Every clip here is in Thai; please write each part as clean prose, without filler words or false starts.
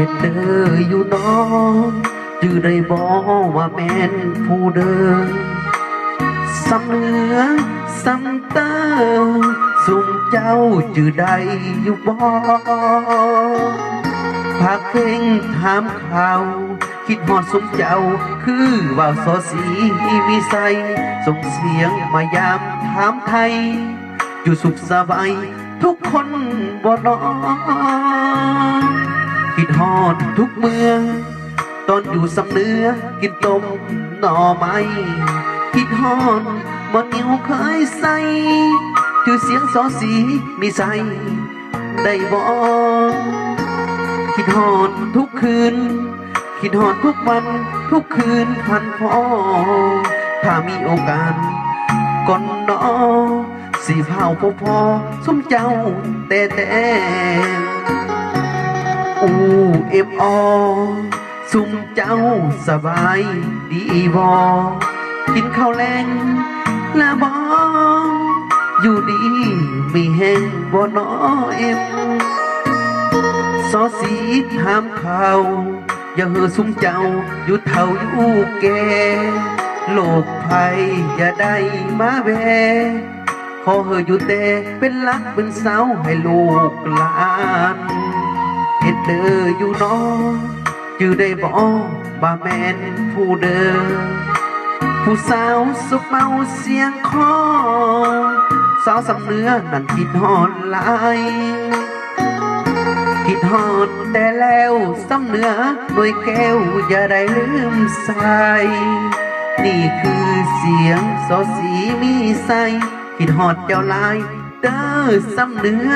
ตุเด้ออยู่น้องจือได้บอกว่าแม่นผู้เดินสำเนือสำเตอสุ่มเจ้าจือได้อยู่บ่ภาคเพลงถามข่าวคิดฮอดสมเจ้าคือว่าวสอสีวิสัยส่งเสียงมายามถามไทยอยู่สุขสบายทุกคนบ่นอนคิดฮอดทุกเมืองตอนอยู่สำเนือกินต้มหน่อไม้คิดฮอดบ่นิ้วเคยใส่ชื่อเสียงสอสีมีใส่ได้บ่คิดฮอดทุกคืนคิดฮอดทุกวันทุกคืนพันพอถ้ามีโอกาสก่อนนอสีเผาพอสมเจ้าแต่อูเอฟอสุ่มเจ้าสบายดีบ่กินข้าวแรงและบ่อยู่ดีมีแห้งบ่นอเอ็มสอสีถามข่าวอย่าเหือสุ่มเจ้าอยู่เท่าอยู่แก่โลกภัยอย่าได้มาแวขอเหืออยู่แต่เป็นรักเป็นเสาให้ลูกหลานเฮ็ดเด้ออยู่น้องจือได้บอกบ่าแม่นผู้เดินผู้สาวสุกเมาเสียงคอสาวสำเนื้อนั่นคิดฮอดหลายคิดฮอดแต่แล้วสำเนื้อด้วยแก้วอย่าได้ลืมใส่นี่คือเสียงสอสีมีใสคิดฮอดเจ้าลายเด้อสำเนื้อ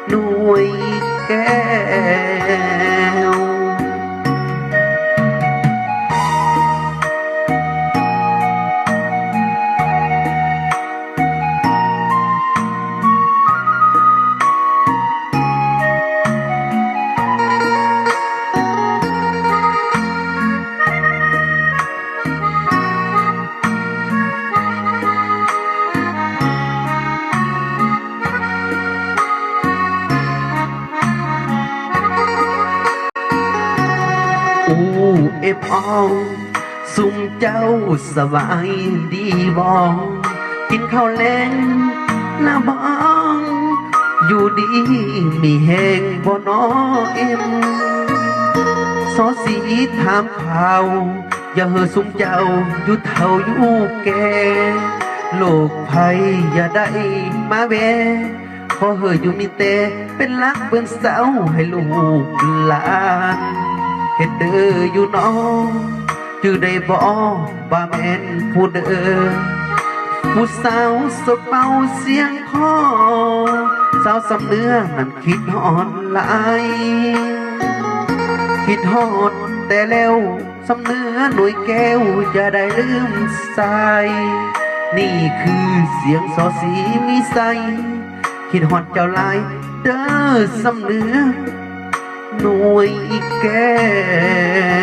หน่วยแก้วเอฟอสุ่มเจ้าสบายดีบ่กินข้าวแรงละบ้องอยู่ดีมีแหงบ่นอเอ็มสอสีถามข่าวอย่าเหือสุ่มเจ้าอยู่เท่าอยู่แก่โลกภัยอย่าได้มาแวขอเหืออยู่มีแต่เป็นรักเป็นเสาให้ลูกหลานเฮ็ดเด้ออยู่น้องจือได้บอกว่าแม่นผู้เด้อผู้สาวสดเมาเสียงคอสาวสำเนื้อนั่นคิดฮอดหลายคิดฮอดแต่แล้วสำเนื้อหน่วยแก้วอย่าได้ลืมใส่นี่คือเสียงสอสีมีใสคิดฮอดเจ้าลายเด้อสำเนื้อหน่วยแก้ว